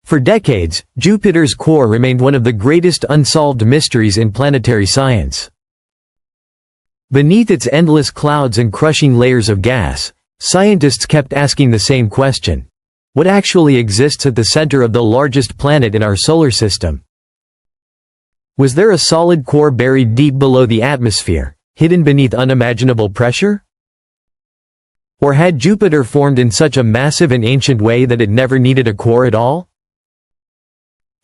For decades, Jupiter's core remained one of the greatest unsolved mysteries in planetary science. Beneath its endless clouds and crushing layers of gas, scientists kept asking the same question. What actually exists at the center of the largest planet in our solar system? Was there a solid core buried deep below the atmosphere, hidden beneath unimaginable pressure? Or had Jupiter formed in such a massive and ancient way that it never needed a core at all?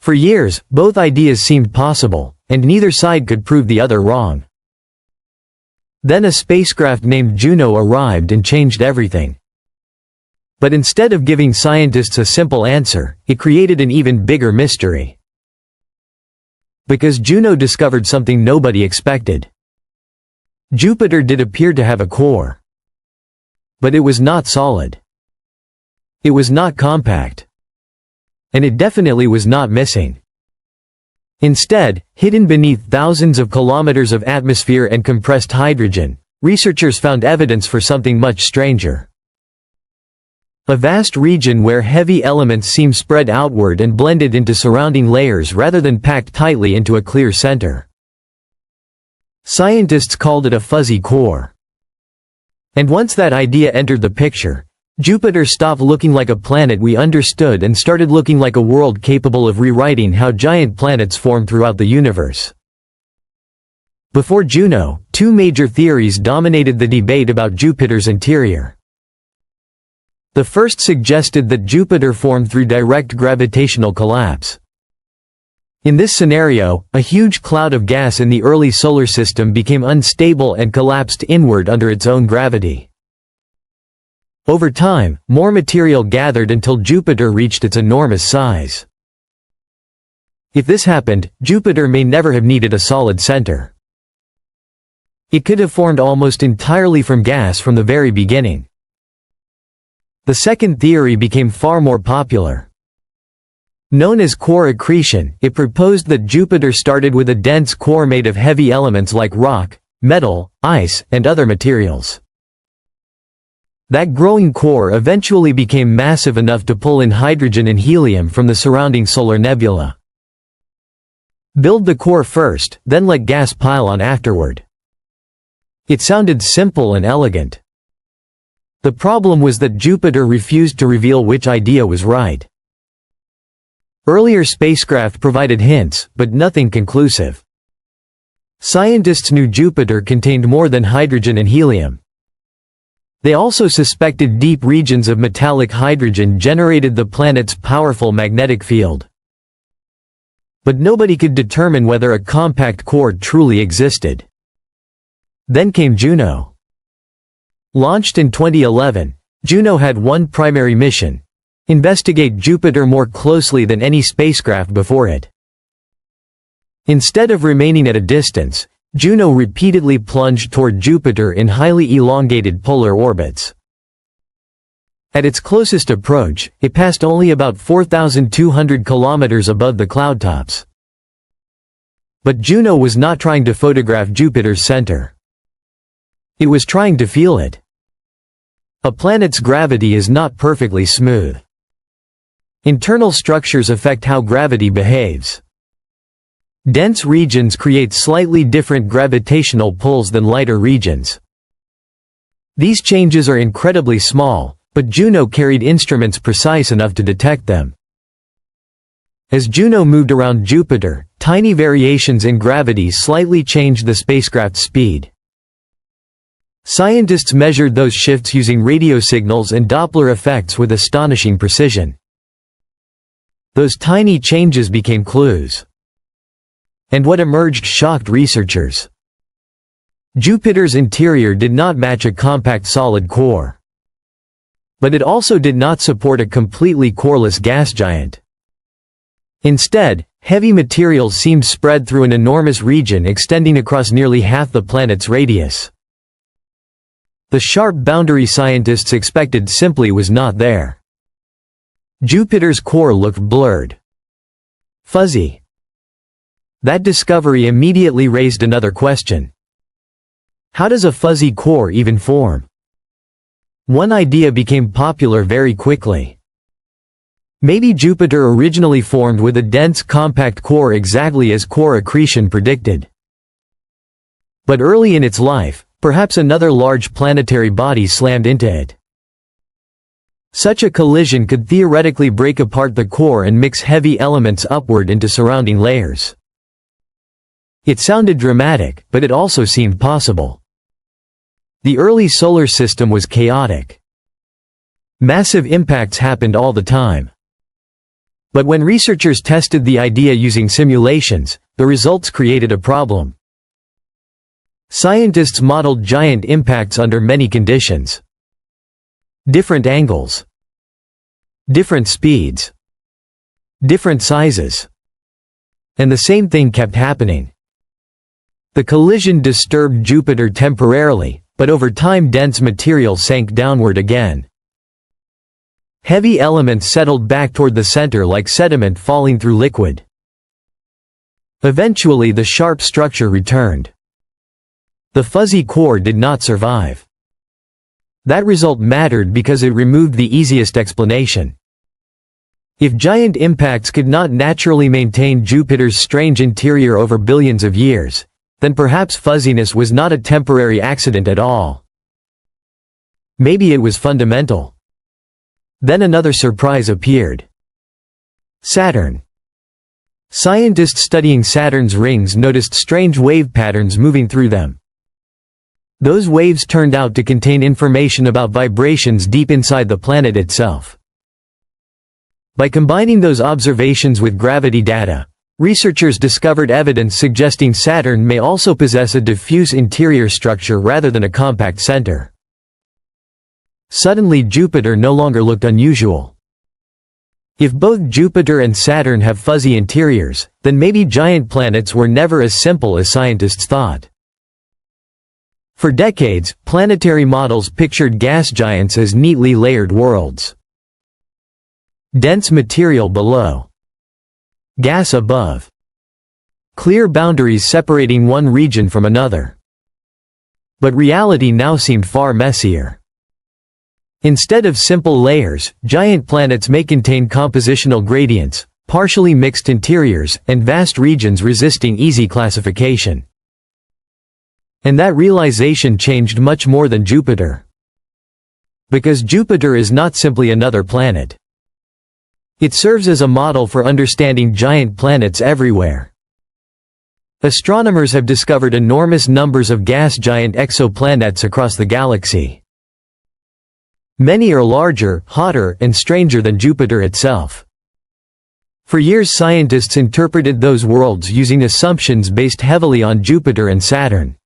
For years, both ideas seemed possible, and neither side could prove the other wrong. Then a spacecraft named Juno arrived and changed everything. But instead of giving scientists a simple answer, it created an even bigger mystery. Because Juno discovered something nobody expected. Jupiter did appear to have a core. But it was not solid. It was not compact. And it definitely was not missing. Instead, hidden beneath thousands of kilometers of atmosphere and compressed hydrogen, researchers found evidence for something much stranger. A vast region where heavy elements seem spread outward and blended into surrounding layers rather than packed tightly into a clear center. Scientists called it a fuzzy core. And once that idea entered the picture, Jupiter stopped looking like a planet we understood and started looking like a world capable of rewriting how giant planets form throughout the universe. Before Juno, two major theories dominated the debate about Jupiter's interior. The first suggested that Jupiter formed through direct gravitational collapse. In this scenario, a huge cloud of gas in the early solar system became unstable and collapsed inward under its own gravity. Over time, more material gathered until Jupiter reached its enormous size. If this happened, Jupiter may never have needed a solid center. It could have formed almost entirely from gas from the very beginning. The second theory became far more popular. Known as core accretion, it proposed that Jupiter started with a dense core made of heavy elements like rock, metal, ice, and other materials. That growing core eventually became massive enough to pull in hydrogen and helium from the surrounding solar nebula. Build the core first, then let gas pile on afterward. It sounded simple and elegant. The problem was that Jupiter refused to reveal which idea was right. Earlier spacecraft provided hints, but nothing conclusive. Scientists knew Jupiter contained more than hydrogen and helium. They also suspected deep regions of metallic hydrogen generated the planet's powerful magnetic field. But nobody could determine whether a compact core truly existed. Then came Juno. Launched in 2011, Juno had one primary mission: investigate Jupiter more closely than any spacecraft before it. Instead of remaining at a distance, Juno repeatedly plunged toward Jupiter in highly elongated polar orbits. At its closest approach, it passed only about 4,200 kilometers above the cloud tops. But Juno was not trying to photograph Jupiter's center. It was trying to feel it. A planet's gravity is not perfectly smooth. Internal structures affect how gravity behaves. Dense regions create slightly different gravitational pulls than lighter regions. These changes are incredibly small, but Juno carried instruments precise enough to detect them. As Juno moved around Jupiter, tiny variations in gravity slightly changed the spacecraft's speed. Scientists measured those shifts using radio signals and Doppler effects with astonishing precision. Those tiny changes became clues. And what emerged shocked researchers. Jupiter's interior did not match a compact solid core. But it also did not support a completely coreless gas giant. Instead, heavy materials seemed spread through an enormous region extending across nearly half the planet's radius. The sharp boundary scientists expected simply was not there. Jupiter's core looked blurred. Fuzzy. That discovery immediately raised another question. How does a fuzzy core even form? One idea became popular very quickly. Maybe Jupiter originally formed with a dense compact core exactly as core accretion predicted. But early in its life, perhaps another large planetary body slammed into it. Such a collision could theoretically break apart the core and mix heavy elements upward into surrounding layers. It sounded dramatic, but it also seemed possible. The early solar system was chaotic. Massive impacts happened all the time. But when researchers tested the idea using simulations, the results created a problem. Scientists modeled giant impacts under many conditions. Different angles. Different speeds. Different sizes. And the same thing kept happening. The collision disturbed Jupiter temporarily, but over time dense material sank downward again. Heavy elements settled back toward the center like sediment falling through liquid. Eventually the sharp structure returned. The fuzzy core did not survive. That result mattered because it removed the easiest explanation. If giant impacts could not naturally maintain Jupiter's strange interior over billions of years, then perhaps fuzziness was not a temporary accident at all. Maybe it was fundamental. Then another surprise appeared. Saturn. Scientists studying Saturn's rings noticed strange wave patterns moving through them. Those waves turned out to contain information about vibrations deep inside the planet itself. By combining those observations with gravity data, researchers discovered evidence suggesting Saturn may also possess a diffuse interior structure rather than a compact center. Suddenly Jupiter no longer looked unusual. If both Jupiter and Saturn have fuzzy interiors, then maybe giant planets were never as simple as scientists thought. For decades, planetary models pictured gas giants as neatly layered worlds. Dense material below. Gas above. Clear boundaries separating one region from another. But reality now seemed far messier. Instead of simple layers, giant planets may contain compositional gradients, partially mixed interiors, and vast regions resisting easy classification. And that realization changed much more than Jupiter. Because Jupiter is not simply another planet. It serves as a model for understanding giant planets everywhere. Astronomers have discovered enormous numbers of gas giant exoplanets across the galaxy. Many are larger, hotter, and stranger than Jupiter itself. For years scientists interpreted those worlds using assumptions based heavily on Jupiter and Saturn.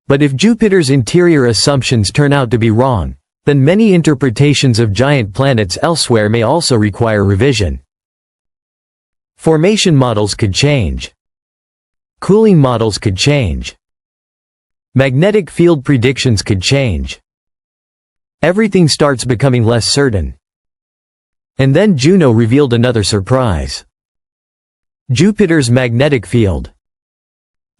But if Jupiter's interior assumptions turn out to be wrong, then many interpretations of giant planets elsewhere may also require revision. Formation models could change. Cooling models could change. Magnetic field predictions could change. Everything starts becoming less certain. And then Juno revealed another surprise. Jupiter's magnetic field.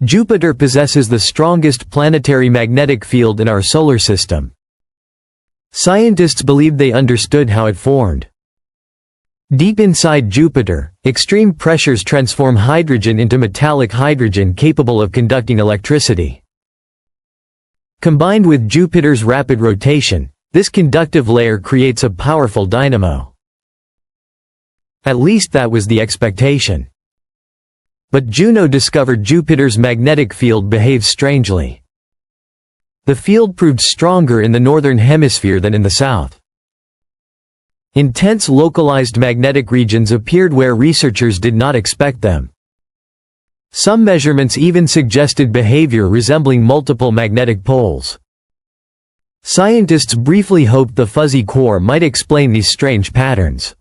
Jupiter possesses the strongest planetary magnetic field in our solar system. Scientists believed they understood how it formed. Deep inside Jupiter, extreme pressures transform hydrogen into metallic hydrogen capable of conducting electricity. Combined with Jupiter's rapid rotation, this conductive layer creates a powerful dynamo. At least that was the expectation. But Juno discovered Jupiter's magnetic field behaves strangely. The field proved stronger in the northern hemisphere than in the south. Intense localized magnetic regions appeared where researchers did not expect them. Some measurements even suggested behavior resembling multiple magnetic poles. Scientists briefly hoped the fuzzy core might explain these strange patterns.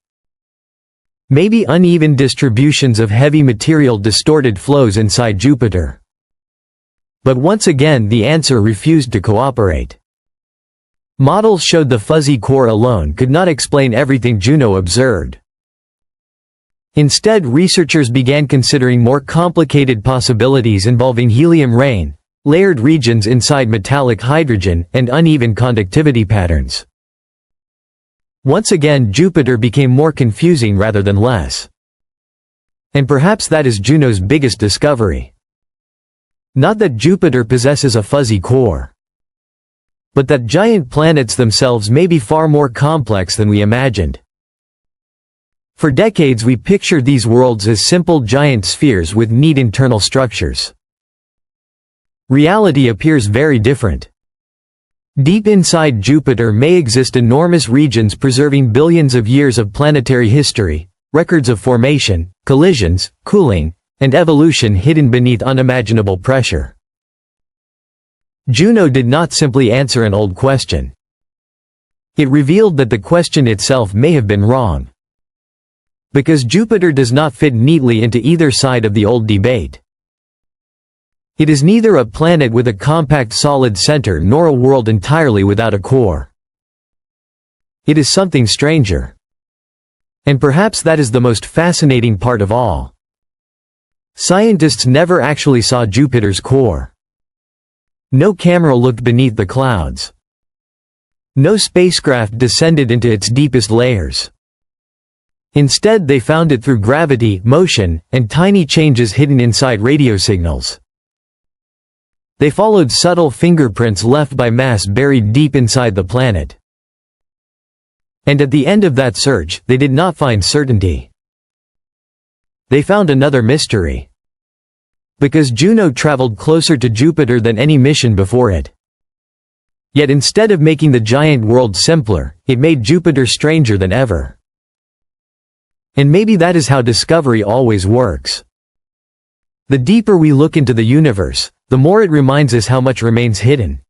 Maybe uneven distributions of heavy material distorted flows inside Jupiter. But once again the answer refused to cooperate. Models showed the fuzzy core alone could not explain everything Juno observed. Instead, researchers began considering more complicated possibilities involving helium rain, layered regions inside metallic hydrogen, and uneven conductivity patterns. Once again Jupiter became more confusing rather than less. And perhaps that is Juno's biggest discovery. Not that Jupiter possesses a fuzzy core, but that giant planets themselves may be far more complex than we imagined. For decades we pictured these worlds as simple giant spheres with neat internal structures. Reality appears very different. Deep inside Jupiter may exist enormous regions preserving billions of years of planetary history, records of formation, collisions, cooling, and evolution hidden beneath unimaginable pressure. Juno did not simply answer an old question. It revealed that the question itself may have been wrong. Because Jupiter does not fit neatly into either side of the old debate. It is neither a planet with a compact solid center nor a world entirely without a core. It is something stranger. And perhaps that is the most fascinating part of all. Scientists never actually saw Jupiter's core. No camera looked beneath the clouds. No spacecraft descended into its deepest layers. Instead they found it through gravity, motion, and tiny changes hidden inside radio signals. They followed subtle fingerprints left by mass buried deep inside the planet. And at the end of that search, they did not find certainty. They found another mystery. Because Juno traveled closer to Jupiter than any mission before it. Yet instead of making the giant world simpler, it made Jupiter stranger than ever. And maybe that is how discovery always works. The deeper we look into the universe, the more it reminds us how much remains hidden.